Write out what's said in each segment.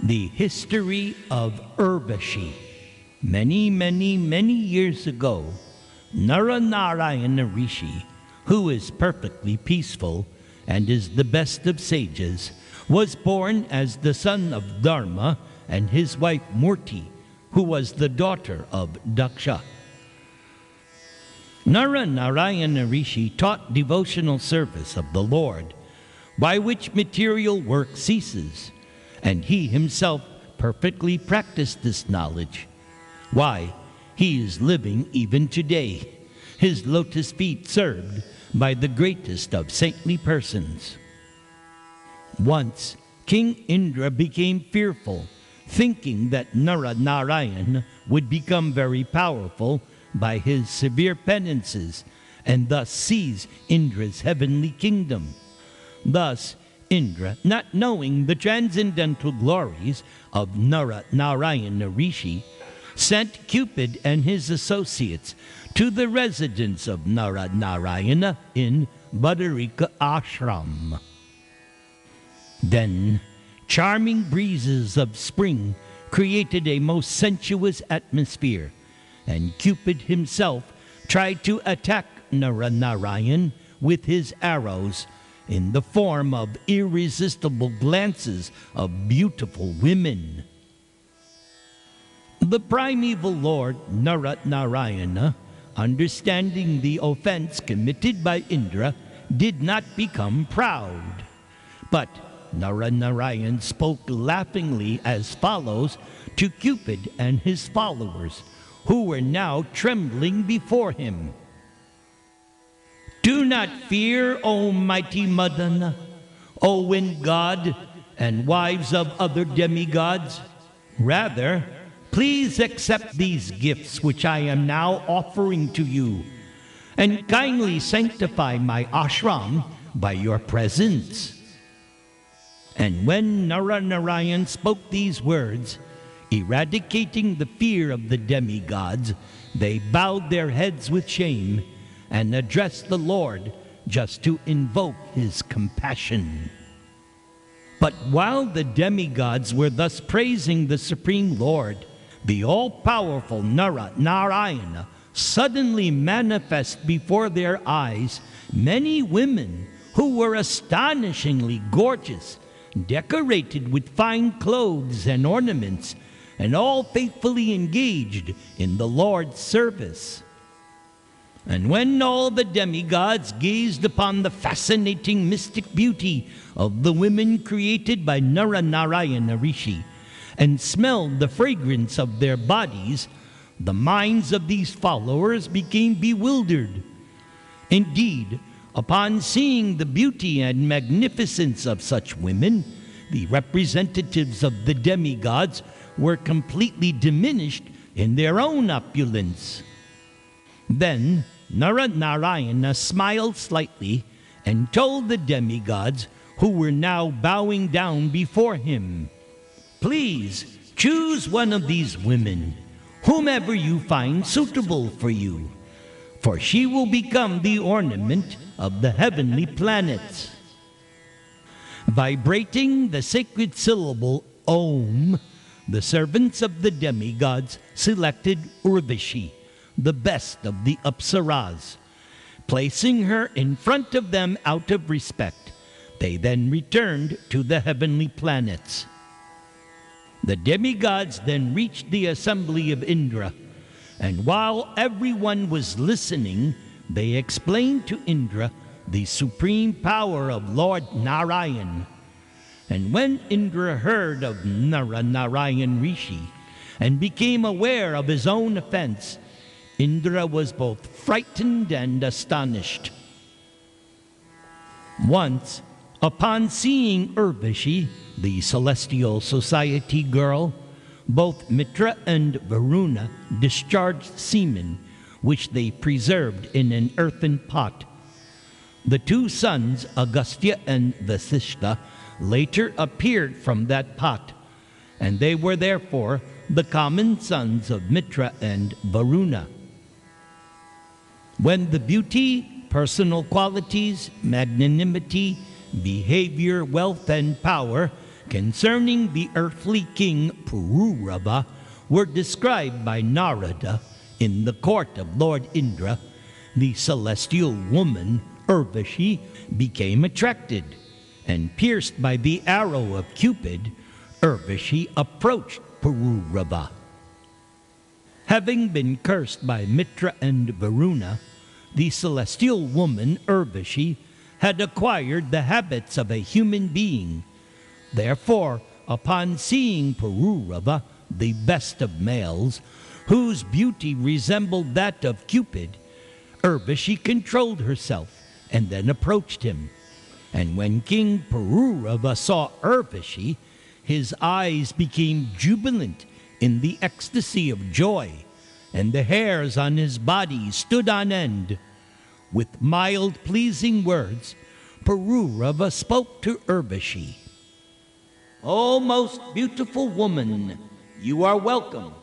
The history of Urvashee. Many years ago, Naranarayana Rishi, who is perfectly peaceful and is the best of sages, was born as the son of Dharma and his wife Murti, who was the daughter of Daksha. Naranarayana Rishi taught devotional service of the Lord, by which material work ceases, and he himself perfectly practiced this knowledge. Why, he is living even today, his lotus feet served by the greatest of saintly persons. Once, King Indra became fearful, thinking that Naranarayan would become very powerful by his severe penances, and thus seize Indra's heavenly kingdom. Thus, Indra, not knowing the transcendental glories of Naranarayana Rishi, sent Cupid and his associates to the residence of Naranarayana in Badarika Ashram. Then, charming breezes of spring created a most sensuous atmosphere, and Cupid himself tried to attack Naranarayan with his arrows in the form of irresistible glances of beautiful women. The primeval lord Naranarayana, understanding the offense committed by Indra, did not become proud. But Naranarayan spoke laughingly as follows to Cupid and his followers, who were now trembling before him. "Do not fear, O mighty Madana, O wind god and wives of other demigods. Rather, please accept these gifts which I am now offering to you, and kindly sanctify my ashram by your presence." And when Naranarayan spoke these words, eradicating the fear of the demigods, they bowed their heads with shame and addressed the Lord just to invoke his compassion. But while the demigods were thus praising the Supreme Lord, the all-powerful Naranarayana suddenly manifest before their eyes many women who were astonishingly gorgeous, decorated with fine clothes and ornaments, and all faithfully engaged in the Lord's service. And when all the demigods gazed upon the fascinating mystic beauty of the women created by Naranarayana Rishi, and smelled the fragrance of their bodies, the minds of these followers became bewildered. Indeed, upon seeing the beauty and magnificence of such women, the representatives of the demigods were completely diminished in their own opulence. Then Naranarayana smiled slightly and told the demigods, who were now bowing down before him, "Please choose one of these women, whomever you find suitable for you, for she will become the ornament of the heavenly planets." Vibrating the sacred syllable Om, the servants of the demigods selected Urvashee, the best of the Apsaras. Placing her in front of them out of respect, they then returned to the heavenly planets. The demigods then reached the assembly of Indra, and while everyone was listening, they explained to Indra the supreme power of Lord Narayan. And when Indra heard of Naranarayan Rishi and became aware of his own offense, Indra was both frightened and astonished. Once, upon seeing Urvashee, the celestial society girl, both Mitra and Varuna discharged semen, which they preserved in an earthen pot. The two sons, Agastya and Vasishta, later appeared from that pot, and they were therefore the common sons of Mitra and Varuna. When the beauty, personal qualities, magnanimity, behavior, wealth, and power concerning the earthly king Pururava were described by Narada in the court of Lord Indra, the celestial woman Urvashee became attracted, and pierced by the arrow of Cupid, Urvashee approached Pururava. Having been cursed by Mitra and Varuna, the celestial woman Urvashee had acquired the habits of a human being. Therefore, upon seeing Pururava, the best of males, whose beauty resembled that of Cupid, Urvashee controlled herself and then approached him. And when King Pururava saw Urvashee, his eyes became jubilant in the ecstasy of joy, and the hairs on his body stood on end. With mild, pleasing words, Pururava spoke to Urvashee. "O most beautiful woman, you are welcome.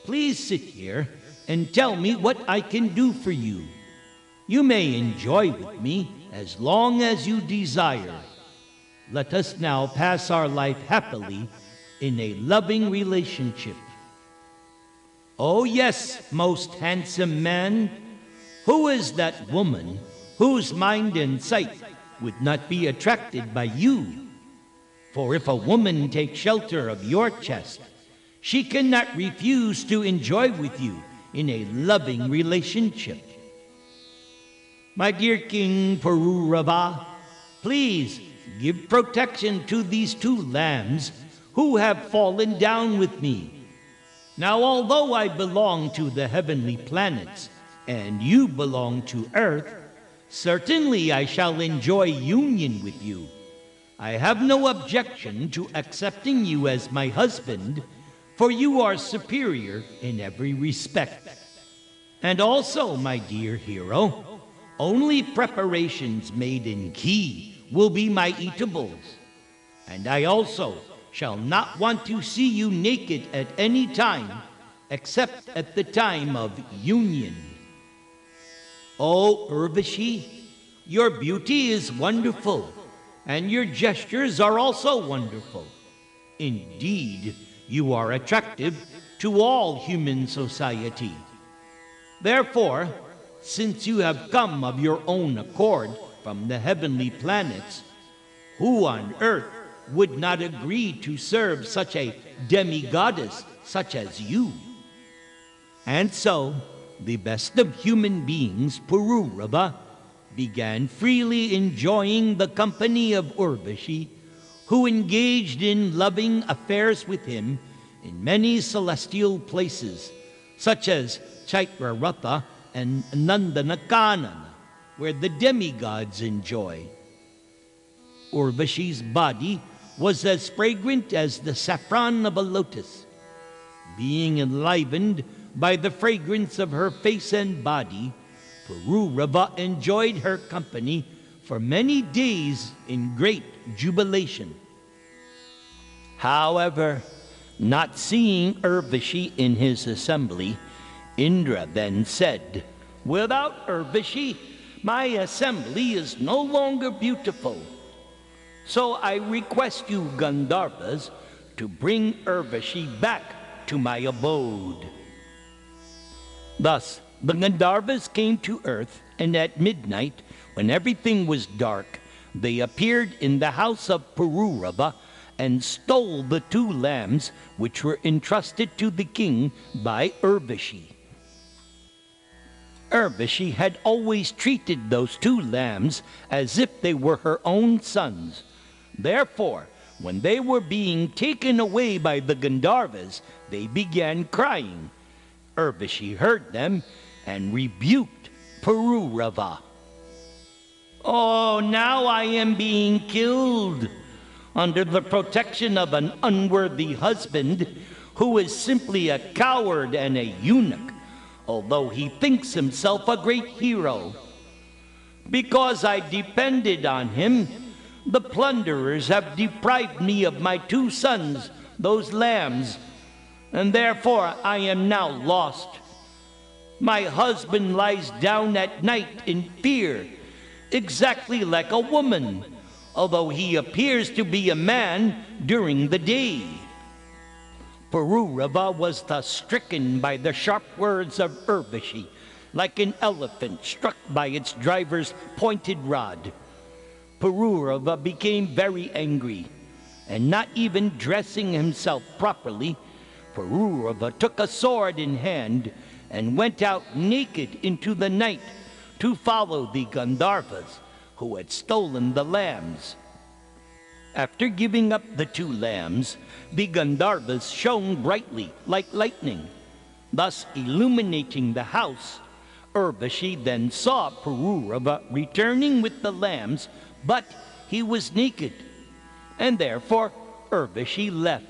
Please sit here and tell me what I can do for you. You may enjoy with me as long as you desire. Let us now pass our life happily in a loving relationship." "Oh yes, most handsome man. Who is that woman whose mind and sight would not be attracted by you? For if a woman takes shelter of your chest, she cannot refuse to enjoy with you in a loving relationship. My dear King Pururava, please give protection to these two lambs who have fallen down with me. Now, although I belong to the heavenly planets and you belong to Earth, certainly I shall enjoy union with you. I have no objection to accepting you as my husband, for you are superior in every respect. And also, my dear hero, only preparations made in ghee will be my eatables. And I also shall not want to see you naked at any time, except at the time of union. Oh, Urvashee, your beauty is wonderful, and your gestures are also wonderful. Indeed, you are attractive to all human society. Therefore, since you have come of your own accord from the heavenly planets, who on earth would not agree to serve such a demigoddess such as you? And so, the best of human beings, Pururava, began freely enjoying the company of Urvashee, who engaged in loving affairs with him in many celestial places, such as Chaitraratha and Nandanakanan, where the demigods enjoy. Urvashee's body was as fragrant as the saffron of a lotus. Being enlivened by the fragrance of her face and body, Pururava enjoyed her company for many days in great jubilation. However, not seeing Urvashee in his assembly, Indra then said, "Without Urvashee, my assembly is no longer beautiful. So I request you, Gandharvas, to bring Urvashee back to my abode." Thus, the Gandharvas came to earth, and at midnight, when everything was dark, they appeared in the house of Pururava and stole the two lambs which were entrusted to the king by Urvashee. Urvashee had always treated those two lambs as if they were her own sons. Therefore, when they were being taken away by the Gandharvas, they began crying. Urvashee heard them and rebuked Pururava. "Oh, now I am being killed under the protection of an unworthy husband who is simply a coward and a eunuch, although he thinks himself a great hero. Because I depended on him, the plunderers have deprived me of my two sons, those lambs, and therefore I am now lost. My husband lies down at night in fear, exactly like a woman, although he appears to be a man during the day." Pururava was thus stricken by the sharp words of Urvashee, like an elephant struck by its driver's pointed rod. Pururava became very angry, and not even dressing himself properly, Pururava took a sword in hand and went out naked into the night to follow the Gandharvas who had stolen the lambs. After giving up the 2 lambs, the Gandharvas shone brightly like lightning, thus illuminating the house. Urvashee then saw Pururava returning with the lambs, but he was naked, and therefore Urvashee left.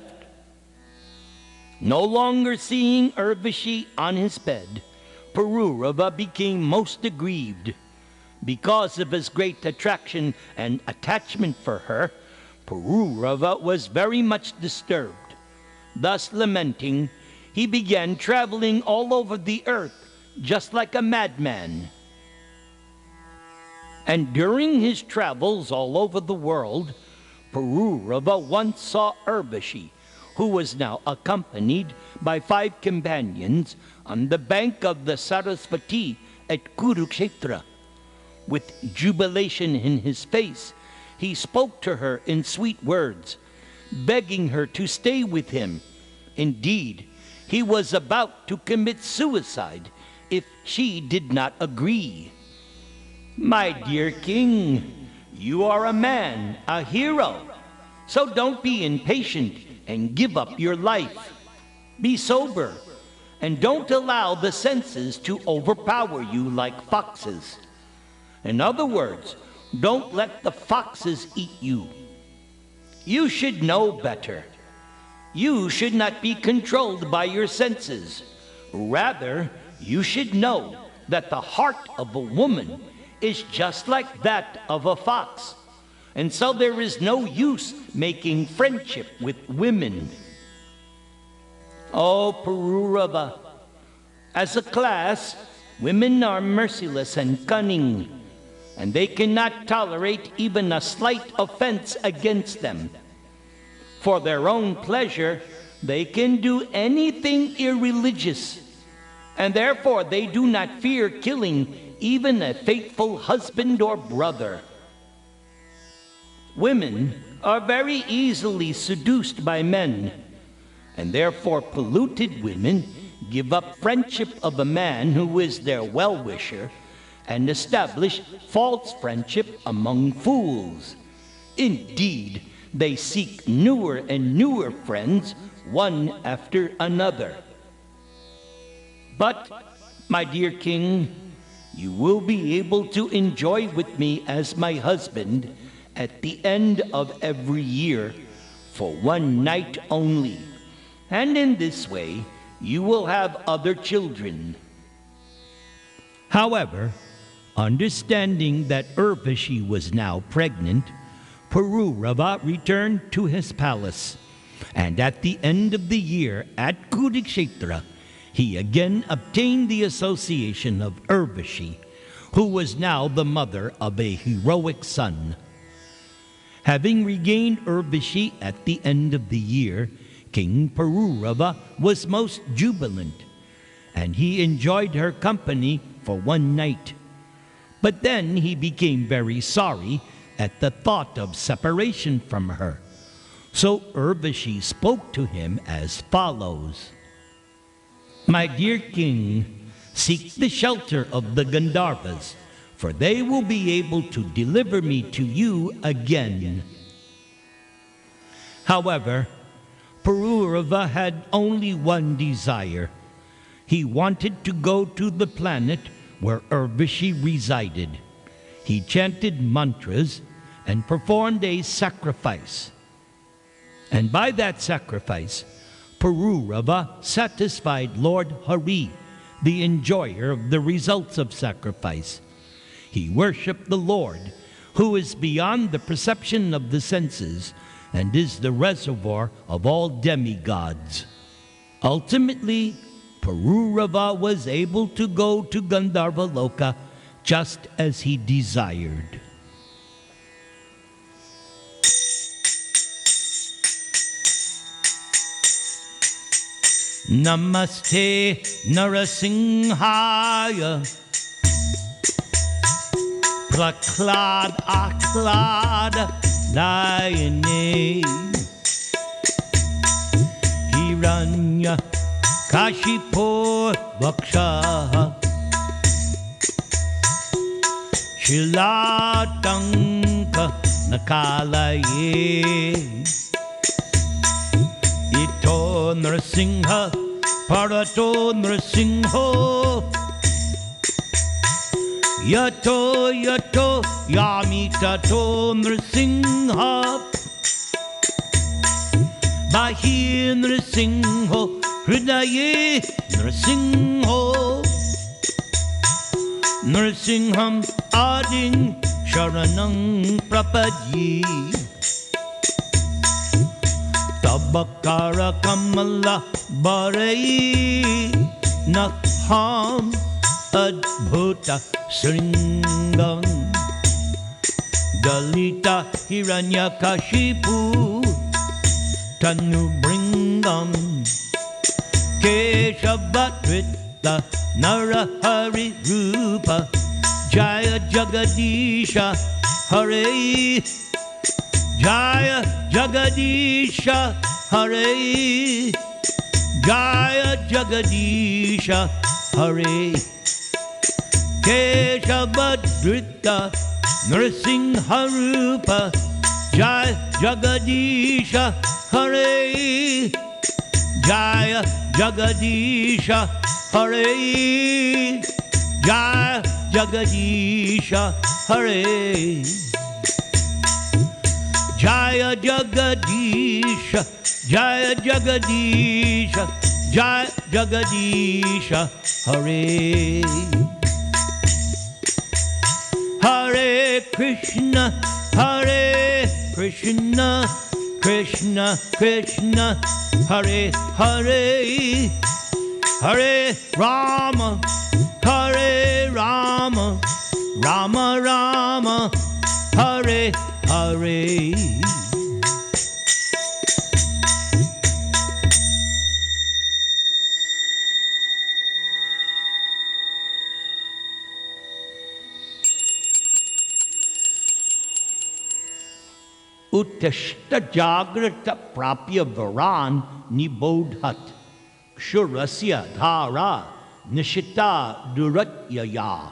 No longer seeing Urvashee on his bed, Pururava became most aggrieved. Because of his great attraction and attachment for her, Pururava was very much disturbed. Thus lamenting, he began traveling all over the earth, just like a madman. And during his travels all over the world, Pururava once saw Urvashee, who was now accompanied by 5 companions, on the bank of the Sarasvati at Kurukshetra. With jubilation in his face, he spoke to her in sweet words, begging her to stay with him. Indeed, he was about to commit suicide if she did not agree. "My dear king, you are a man, a hero, so don't be impatient and give up your life. Be sober, and don't allow the senses to overpower you like foxes. In other words, don't let the foxes eat you. You should know better. You should not be controlled by your senses. Rather, you should know that the heart of a woman is just like that of a fox, and so there is no use making friendship with women." Oh, Pururava, as a class, women are merciless and cunning, and they cannot tolerate even a slight offense against them. For their own pleasure, they can do anything irreligious, and therefore they do not fear killing even a faithful husband or brother. Women are very easily seduced by men, and therefore polluted women give up friendship of a man who is their well-wisher and establish false friendship among fools. Indeed, they seek newer and newer friends, one after another. But, my dear king, you will be able to enjoy with me as my husband at the end of every year for 1 night only, and in this way you will have other children." However, understanding that Urvashee was now pregnant, Pururava returned to his palace, and at the end of the year at Kurukshetra, he again obtained the association of Urvashee, who was now the mother of a heroic son. Having regained Urvashee at the end of the year, King Pururava was most jubilant, and he enjoyed her company for 1 night. But then he became very sorry at the thought of separation from her. So Urvashee spoke to him as follows: "My dear king, seek the shelter of the Gandharvas, for they will be able to deliver me to you again." However, Pururava had only one desire. He wanted to go to the planet where Urvashee resided. He chanted mantras and performed a sacrifice. And by that sacrifice, Pururava satisfied Lord Hari, the enjoyer of the results of sacrifice. He worshipped the Lord, who is beyond the perception of the senses and is the reservoir of all demigods. Ultimately, Pururava was able to go to Gandharva Loka just as he desired. Namaste Narasimhaya. Praklad Aklad Dayane. Hiranya Kashipo Vaksha. Shilatanka Nakalaye. Ito Nrsimha Parato Nrsimho. Yato Yato Yamitato Nrsimha. Bahi Nrsimho Hridaye Nrsimho. Nrsimham Adin Sharanam Prapadye. Tabakara Kamala Barai Nakham Adbhuta Sringam. Dalita Hiranyakashipu Tanu Bringam. Keshavatvrita Narahari Rupa. Jaya Jagadisha Hare. Jaya Jagadisha Hare. Jaya Jagadisha Hare. Keshavadrita Nrsimha Rupa. Jaya Jagadisha Hare. Jaya Jagadisha Hare. Jaya Jagadisha Hare. Jaya Jagadisha, Jaya Jagadisha, Jaya Jagadisha Hare. Hare Krishna, Hare Krishna, Krishna Krishna, Hare Hare. Hare Rama, Hare Rama, Rama Rama, Hare Hare. Uttashta Jagrata Prapya Varan Nibodhat Kshurasya Dhara Nishita Duratyaya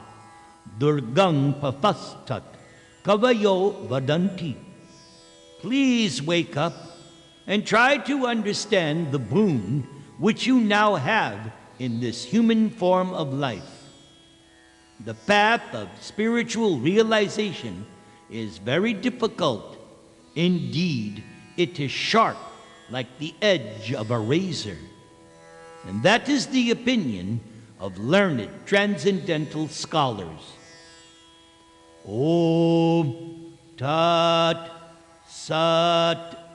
Durgang Pafastat Kavayo Vadanti. Please wake up and try to understand the boon which you now have in this human form of life. The path of spiritual realization is very difficult. Indeed, it is sharp like the edge of a razor. And that is the opinion of learned transcendental scholars. Om Tat Sat